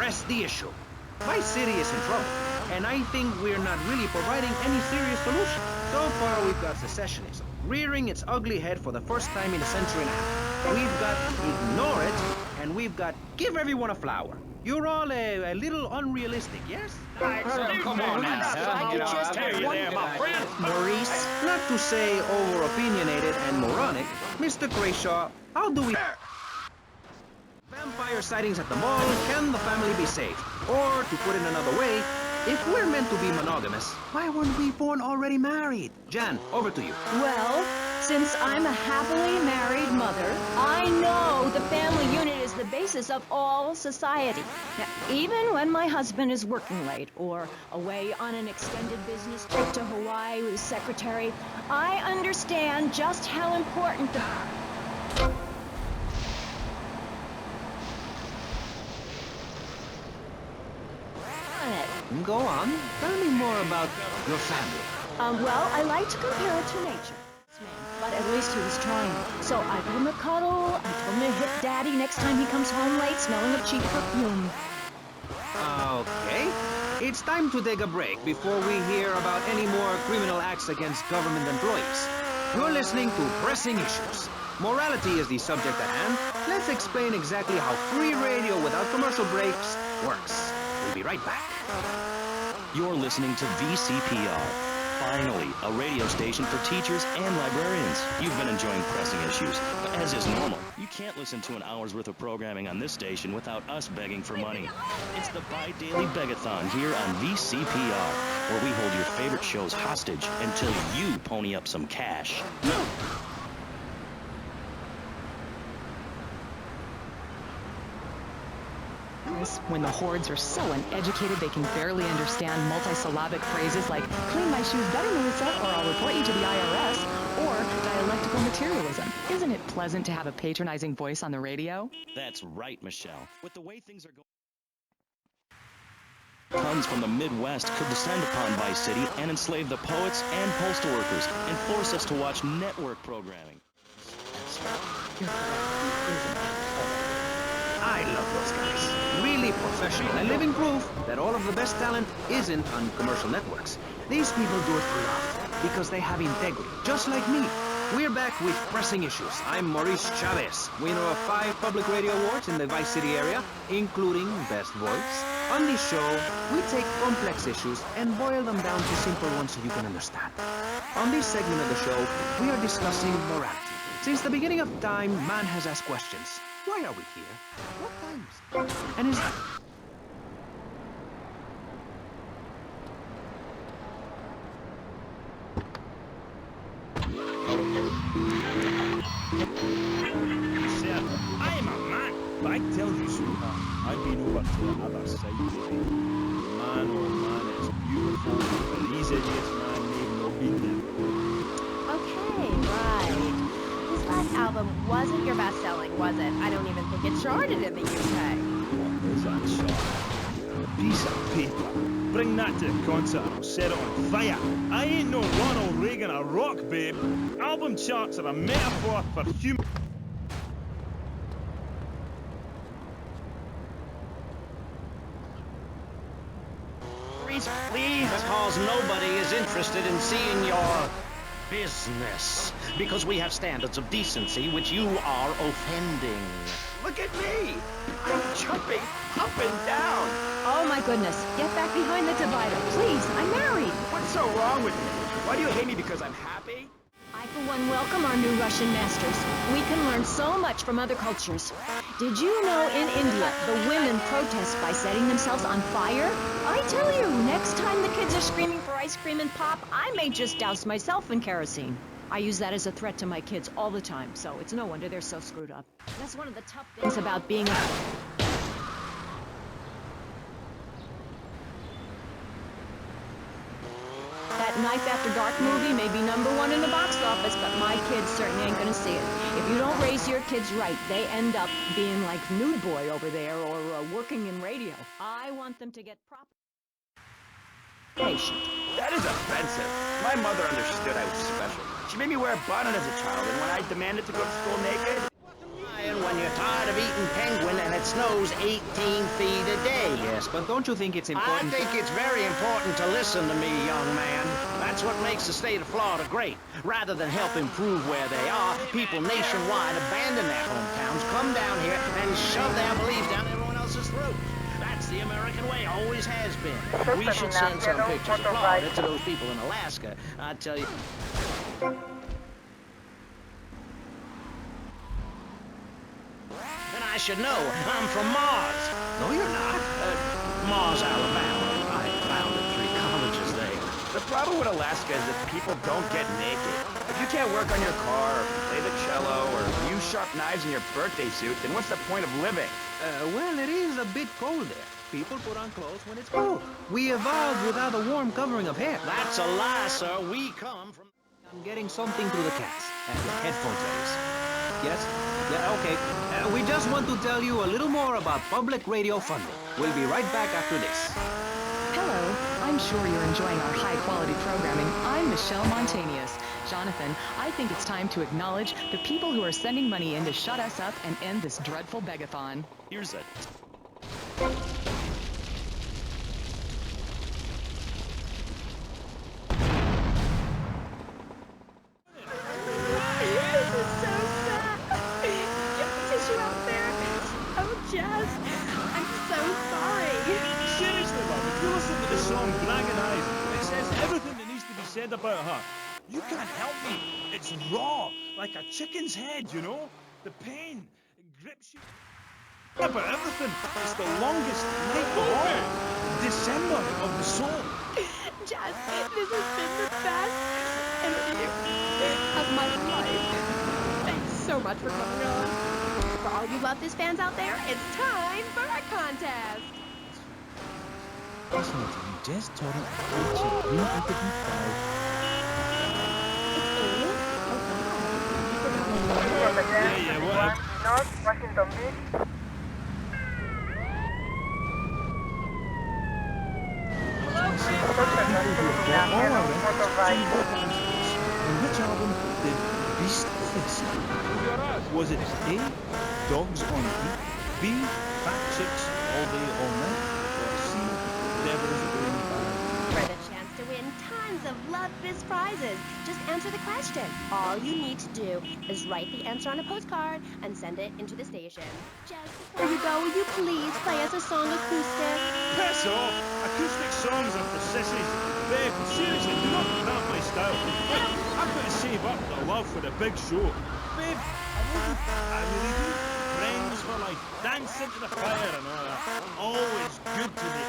press the issue. My city is in trouble, and I think we're not really providing any serious solution. So far, we've got secessionism rearing its ugly head for the first time in a century and a half. We've got ignore it, and we've got give everyone a flower. You're all a little unrealistic, yes? Come on now. I just have one my friend. Maurice. Not to say over-opinionated and moronic, Mr. Grayshaw, how do we... Vampire sightings at the mall, can the family be saved? Or, to put it another way, if we're meant to be monogamous, why weren't we born already married? Jan, over to you. Well, since I'm a happily married mother, I know the family unit is the basis of all society. Now, even when my husband is working late or away on an extended business trip to Hawaii with his secretary, I understand just how important the... Go on. Tell me more about your family. Well, I like to compare it to nature. But at least he was trying. So I give him a cuddle, I told him to hit Daddy next time he comes home late smelling of cheap perfume. Okay. It's time to take a break before we hear about any more criminal acts against government employees. You're listening to Pressing Issues. Morality is the subject at hand. Let's explain exactly how free radio without commercial breaks works. We'll be right back. You're listening to VCPR. Finally, a radio station for teachers and librarians. You've been enjoying Pressing Issues, but as is normal, you can't listen to an hour's worth of programming on this station without us begging for money. It's the bi-daily begathon here on VCPR, where we hold your favorite shows hostage until you pony up some cash. When the hordes are so uneducated they can barely understand multisyllabic phrases like clean my shoes better, Melissa, or I'll report you to the IRS, or dialectical materialism. Isn't it pleasant to have a patronizing voice on the radio? That's right, Michelle. With the way things are going, tons from the Midwest could descend upon Vice City and enslave the poets and postal workers and force us to watch network programming. I love those guys. Really professional and living proof that all of the best talent isn't on commercial networks. These people do it for love because they have integrity, just like me. We're back with Pressing Issues. I'm Maurice Chavez, winner of 5 public radio awards in the Vice City area, including Best Voice. On this show, we take complex issues and boil them down to simple ones so you can understand. On this segment of the show, we are discussing morality. Since the beginning of time, man has asked questions. Why are we here? What times? And is... Sir, I am a man, but I tell you, sweetheart, I've been over to the other side of the bed. Man, oh man, it's beautiful, but these idiots, man, they've not been there. Okay, right. This last album wasn't your best-selling, was it? I don't even think it charted in the UK. What is that shot? A piece of paper. Bring that to the concert and I'll set it on fire. I ain't no Ronald Reagan or rock, babe. Album charts are a metaphor for human... Please, because nobody is interested in seeing your business. Because we have standards of decency which you are offending. Look at me! I'm jumping up and down. Oh my goodness, get back behind the divider, please, I'm married. What's so wrong with me? Why do you hate me because I'm happy? I, for one, welcome our new Russian masters. We can learn so much from other cultures. Did you know in India, the women protest by setting themselves on fire? I tell you, next time the kids are screaming for ice cream and pop, I may just douse myself in kerosene. I use that as a threat to my kids all the time, so it's no wonder they're so screwed up. That's one of the tough things about being a... That Knife After Dark movie may be #1 in the box office, but my kids certainly ain't gonna see it. If you don't raise your kids right, they end up being like Nude Boy over there or working in radio. I want them to get proper... patient. That is offensive. My mother understood I was special. She made me wear a bonnet as a child, and when I demanded to go to school naked... And when when you're tired of eating penguin and it snows 18 feet a day. Yes, but don't you think it's important? I think it's very important to listen to me, young man. That's what makes the state of Florida great. Rather than help improve where they are, people nationwide abandon their hometowns, come down here, and shove their beliefs down everyone else's throat. That's the American way, always has been. We should send some pictures of Florida to those people in Alaska. I tell you... And I should know, I'm from Mars. No, you're not. Mars, Alabama. I founded 3 colleges there. The problem with Alaska is that people don't get naked. If you can't work on your car, or play the cello, or use sharp knives in your birthday suit, then what's the point of living? Well, it is a bit cold there. People put on clothes when it's cold. We evolved without a warm covering of hair. That's a lie, sir. We come from... I'm getting something through the cats. Headphones, that is. Yes? Yeah, okay. We just want to tell you a little more about public radio funding. We'll be right back after this. Hello. I'm sure you're enjoying our high-quality programming. I'm Michelle Montanius. Jonathan, I think it's time to acknowledge the people who are sending money in to shut us up and end this dreadful begathon. Here's a... Said about her, you can't help me. It's raw, like a chicken's head, you know? The pain, it grips you. About everything. It's the longest night of all. December of the soul. Jazz, this has been the best interview of my life. Thanks so much for coming on. For all you Love This fans out there, it's time for a contest. Listen to you just told it to be at the deep dive. Yeah, what? North Washington Beach. On which album did Beast this? Was it A, Dogs on Beat, B, Fat Chicks All Day All Night, or C, Devil's Going Bad? For the chance to win tons of Love Biz prizes, just answer the question. All you need to do is write the answer on a postcard and send it into the station. Jess, before you go, will you please play us a song acoustic? Piss off! Acoustic songs are for sissies. Babe, seriously, do not cramp my style. Look, I've got to save up the love for the big show. Babe, I really do. Friends for life, dance into the fire and all that. Always good to me.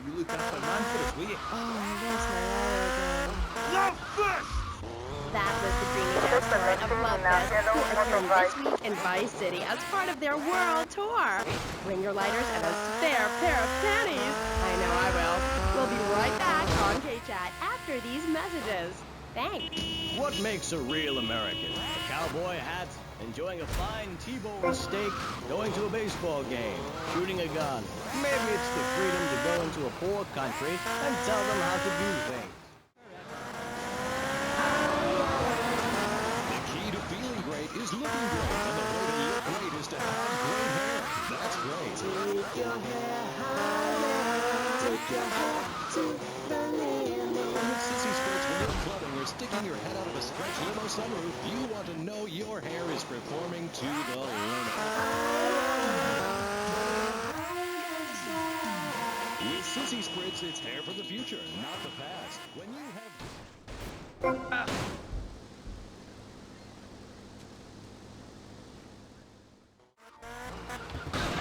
You look after man for his way. Oh, there's my letter again. Love fish! That was the dreamy dance of Love Fest, who are appearing this week in Vice City as part of their world tour. Bring your lighters and a spare pair of panties. I know I will. We'll be right back on K-Chat after these messages. Thanks. What makes a real American? A cowboy hat, enjoying a fine T-bone steak, going to a baseball game, shooting a gun. Maybe it's the freedom to go into a poor country and tell them how to do things. The key to feeling great is looking great, and the way to look great is to have great hair. That's great. Take your hair higher, take your hair to the limit. With Sissy Spirits, when you're clubbing or sticking your head out of a stretch limo sunroof, you want to know your hair is performing to the limit. With Sissy Spritz, it's hair for the future, not the past. When you have...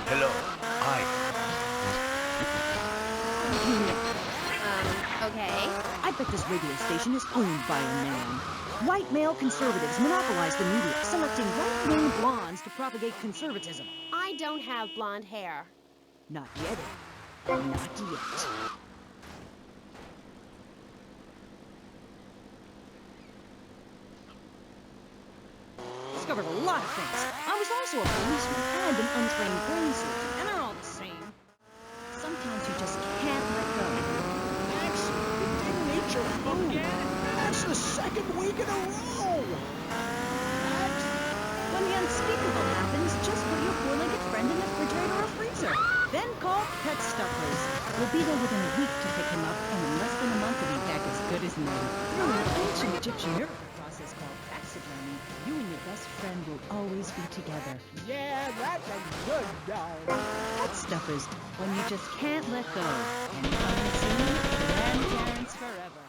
Hello. Hi. Okay. I bet this radio station is owned by a man. White male conservatives monopolize the media, selecting right-wing blondes to propagate conservatism. I don't have blonde hair. Not yet. Not yet. Discovered a lot of things. I was also a policeman and an untrained brain surgeon, and they're all the same. Sometimes you just can't let go. Actually, did nature again? That's the second week in a row! When the unspeakable happens just when We'll be there within a week to pick him up, and in less than a month he'll be back as good as new. Through an ancient Egyptian miracle process called taxidermy, you and your best friend will always be together. Yeah, that's a good dog. Headstuffers, when you just can't let go. And coming soon, grandparents forever.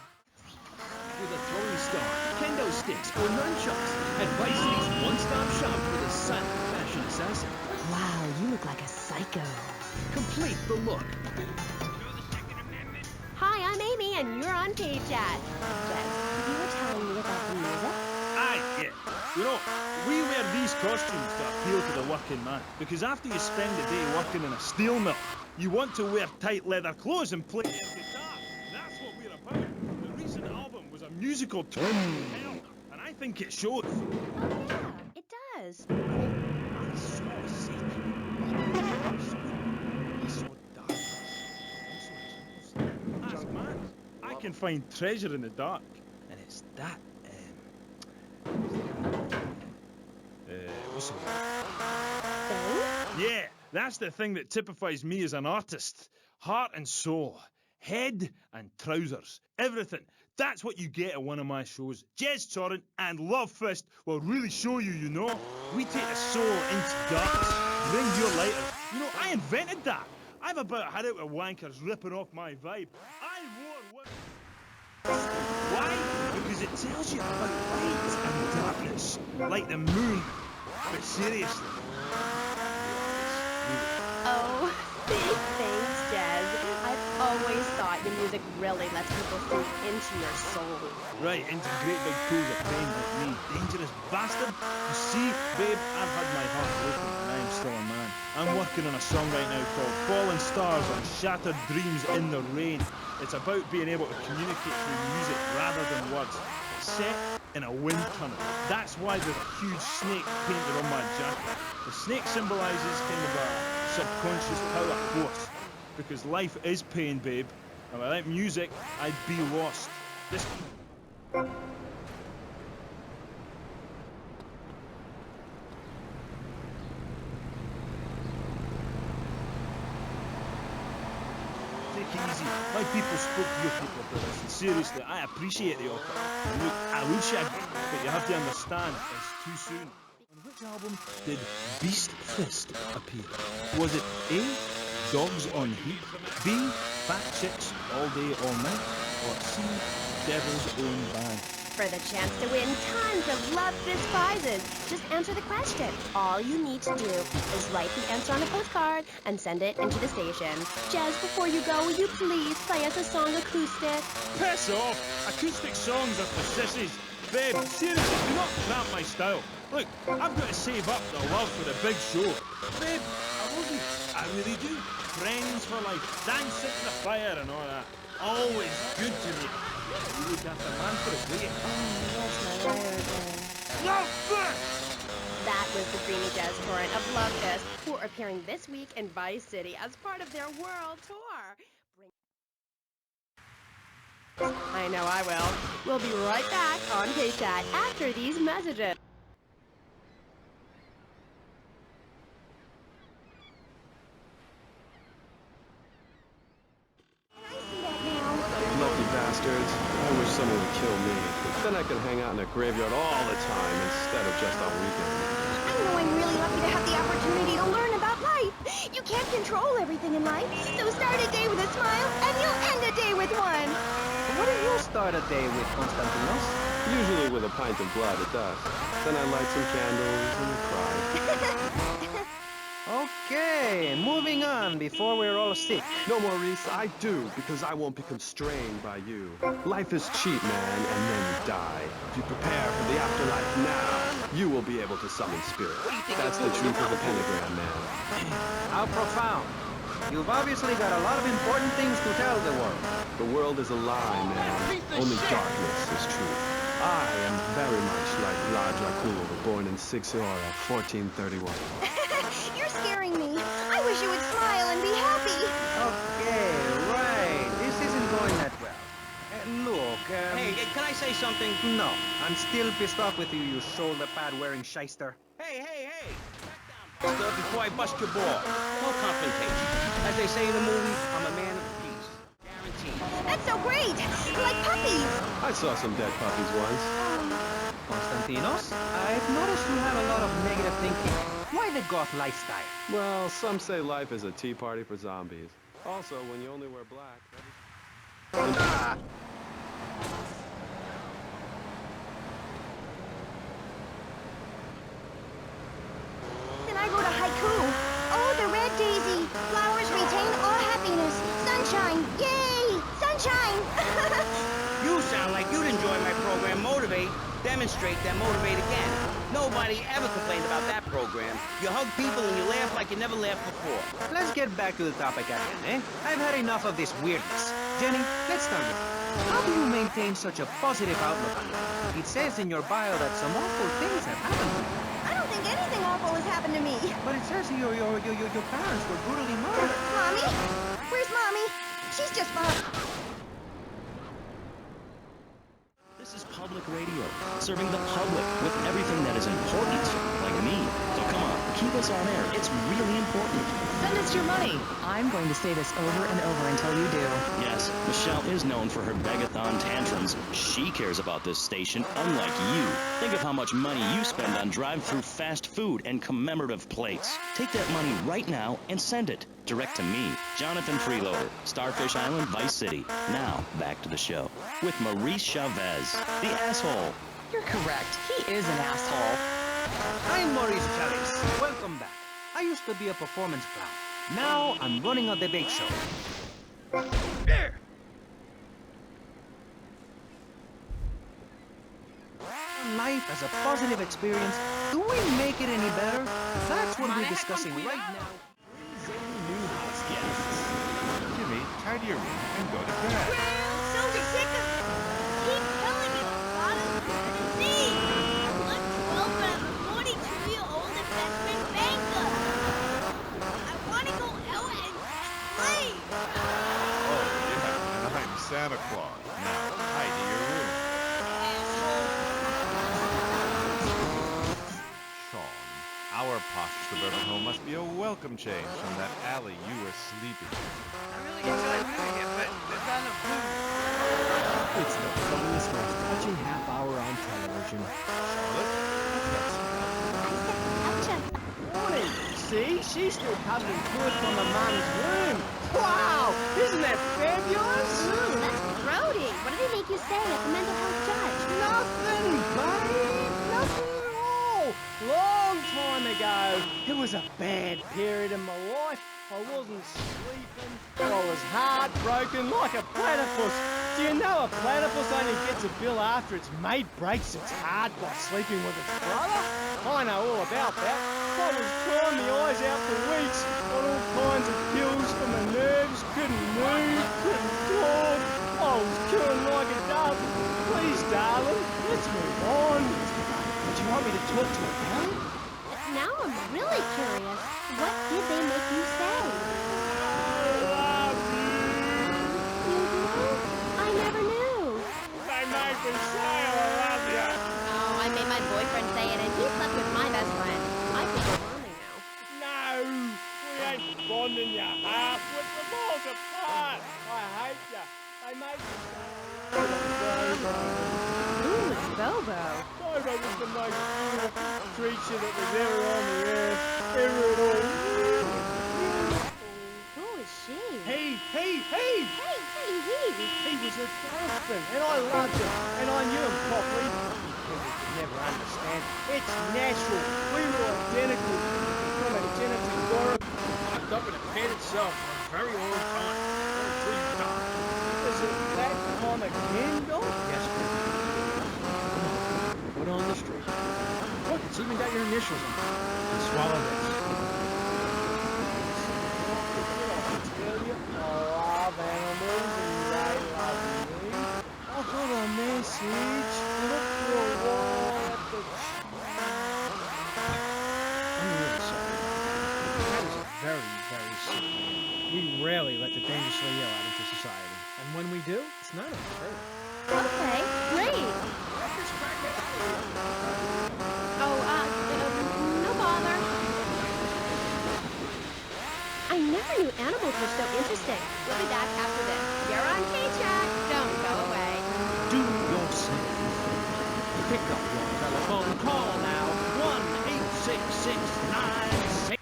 With a throwing star, kendo sticks, or nunchucks, at Vice City's one-stop shop for the silent fashion assassin. Wow, you look like a psycho. Complete the look. Hi, I'm Amy, and you're on Chat. Jez, you were telling me about the music? Aye, yeah. You know, we wear these costumes to appeal to the working man. Because after you spend a day working in a steel mill, you want to wear tight leather clothes and play your guitar. That's what we're about. The recent album was a musical turn from hell, and I think it shows. Oh, yeah, it does. I saw Satan. I saw darkness. I saw Jesus. Ask man. I can find treasure in the dark, and it's that. What's the word? Thing? Yeah, that's the thing that typifies me as an artist. Heart and soul, head and trousers, everything. That's what you get at one of my shows. Jez Torrent and Love Fist will really show you, you know. We take the soul into darkness, bring your lighters. You know, I invented that. I've about had it with wankers ripping off my vibe. I wore one. Why? Because it tells you about light and darkness, like the moon. But seriously. Oh, thanks, Jez. I've always thought your music really lets people sink into your soul. Right, into great big pools of pain like me. Dangerous bastard. You see, babe, I've had my heart broken and I'm still a man. I'm working on a song right now called Fallen Stars on Shattered Dreams in the Rain. It's about being able to communicate through music rather than words. It's set in a wind tunnel. That's why there's a huge snake painted on my jacket. The snake symbolises kind of a subconscious power force. Because life is pain, babe. And without music, I'd be lost. This... Take it easy. My people spoke to your people about this, and seriously, I appreciate the offer. And look, I will shag you, but you have to understand, it's too soon. On which album did Beast Fist appear? Was it A, Dogs on Heat, B, Fat Chicks All Day All Night, or C, Devil's Own Band? For the chance to win tons of Love Fist prizes, just answer the question. All you need to do is write the answer on a postcard and send it into the station. Jez, before you go, will you please play us a song acoustic? Piss off! Acoustic songs are for sissies. Babe, seriously, do not crap my style. Look, I've got to save up the love for the big show. Babe, I love you. I really do. Friends for life, dancing to the fire and all that. Always good to me. You look after man for his weight. That's my liar again. Love Fist! That was the Dreamy Jez Torrent of Love Fist, who are appearing this week in Vice City as part of their world tour. I know I will. We'll be right back on K-Chat after these messages. Lucky bastards. I wish someone would kill me. Then I could hang out in a graveyard all the time instead of just on weekends. I know I'm really lucky to have the opportunity to learn about life. You can't control everything in life, so start a day with a smile, and you'll end a day with one. What do you start a day with, Constantinos? Usually with a pint of blood at dusk. Then I light some candles and cry. Okay, moving on before we're all sick. No, Maurice, I do, because I won't be constrained by you. Life is cheap, man, and then you die. If you prepare for the afterlife now, you will be able to summon spirits. That's the truth of the pentagram, man. How profound. You've obviously got a lot of important things to tell the world. The world is a lie, man. Only darkness is true. I am very much like Raja Kul, born in Sixiora, 1431. You're scaring me. I wish you would smile and be happy. Okay, right. This isn't going that well. Look, Hey, can I say something? No. I'm still pissed off with you, you shoulder pad wearing shyster. Hey! Before I bust your ball. No confrontation. As they say in the movie, I'm a man of peace. machine. That's so great! Like puppies! I saw some dead puppies once. Konstantinos, I've noticed you have a lot of negative thinking. Why the goth lifestyle? Well, some say life is a tea party for zombies. Also, when you only wear black... Then I wrote a haiku. Oh, the red daisy. Flowers retain all happiness. Sunshine. Yay! Sunshine! You sound like you'd enjoy my program Motivate, Demonstrate, then Motivate Again. Nobody ever complained about that program. You hug people and you laugh like you never laughed before. Let's get back to the topic at hand, eh? I've had enough of this weirdness. Jenny, let's start with you. How do you maintain such a positive outlook on life? It says in your bio that some awful things have happened to you. I don't think anything awful has happened to me. But it says your parents were brutally murdered. Mommy? Where's Mommy? She's just fine. This is public radio, serving the public with everything that is important, like me. So come on, keep us on air. It's really important. Send us your money. I'm going to say this over and over until you do. Yes, Michelle is known for her begathon tantrums. She cares about this station, unlike you. Think of how much money you spend on drive-through fast food and commemorative plates. Take that money right now and send it direct to me, Jonathan Freeloader, Starfish Island, Vice City. Now, back to the show with Maurice Chavez, the asshole. You're correct. He is an asshole. I'm Maurice Chavez. Welcome back. I used to be a performance clown. Now I'm running a debate show. Life as a positive experience. Do we make it any better? That's what we're discussing right now. New house guests. Jimmy, tidy your room and go to bed. So sick of keep telling me a lot of see. I'm 12 but I'm a 42-year-old investment banker. I want to go out and play. Oh, yeah, and I'm Santa Claus. Now, tidy your room. Sean, our posh suburban home must be a welcome change from that alley you were sleeping in. I really enjoy doing it, but there's not enough food. It's the funniest, most touching half hour on television. Morning. See? She's still covered in fluid from her mom's womb. Wow! Isn't that fabulous? Ooh, that's grody. What did they make you say at the mental health judge? Nothing, babe. Nothing at all. Long time ago, it was a bad period in my life. I wasn't sleeping. I was heartbroken like a platypus. Do you know a platypus only gets a bill after its mate breaks its heart by sleeping with its brother? I know all about that. I was crying my eyes out for weeks on all kinds of pills for my nerves. Couldn't move, couldn't talk. I was killing like a dove. Please, darling, let's move on. Would you want me to talk to her about it? Now I'm really curious. What did they make you say? I love you. You do? I never knew. They made me say I love you. Oh, I made my boyfriend say it, and he slept with my best friend. I think we're bonding now. No, we ain't bonding your half with the balls apart. I hate you. They made me say Ooh, it's Bobo. Bobo was the most beautiful creature that was ever on the earth. Ever at all. Who is she? He. Hey, He was a dolphin, and I loved him, and I knew him properly. You could never understand. It's natural. We were identical. From a genital Dora, locked up in a pen itself for a very long time. Until you died. Is it that time again, Bill? Yes, ma'am. Put on the street. Look, it's even got your initials on it. And swallow this. I love animals and they love me. I got a message. Look for a while at the... I'm really sorry. That is a very, very sick man. We rarely let the dangerously ill out into society. And when we do, it's not unheard of. Okay, great. Oh, no bother. I never knew animal You're so interesting. We'll be back after this. You're on K-Track. Don't go away. Do yourself a favor. Pick up your telephone. Call now. 1-866-96.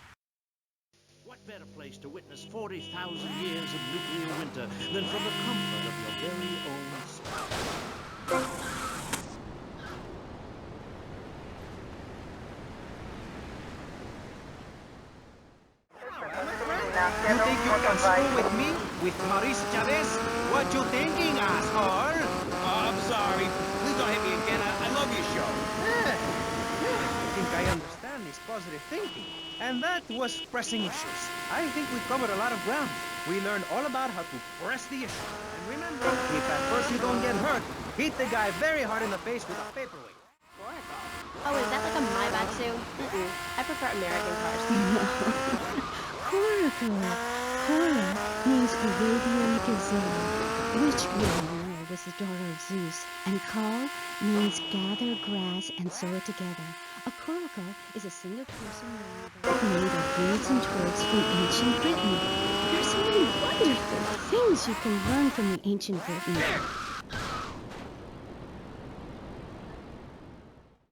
What better place to witness 40,000 years of nuclear winter than from the comfort of your very own space? You think you can screw with me? With Maurice Chavez? What you thinking, asshole? Oh, I'm sorry. Please don't hit me again. I love your show. I think I understand this positive thinking. And that was pressing issues. I think we covered a lot of ground. We learned all about how to press the issue. And remember, if at first you don't get hurt, hit the guy very hard in the face with a paperweight. Oh, is that like a Maibatsu? I prefer American cars. Coracle. Cora means Arabian gazelle, which we all know was the daughter of Zeus, and Kal means gather grass and sew it together. A coracle is a single-person made of reeds and twigs from ancient Britain. There are so many wonderful things you can learn from the ancient Britain.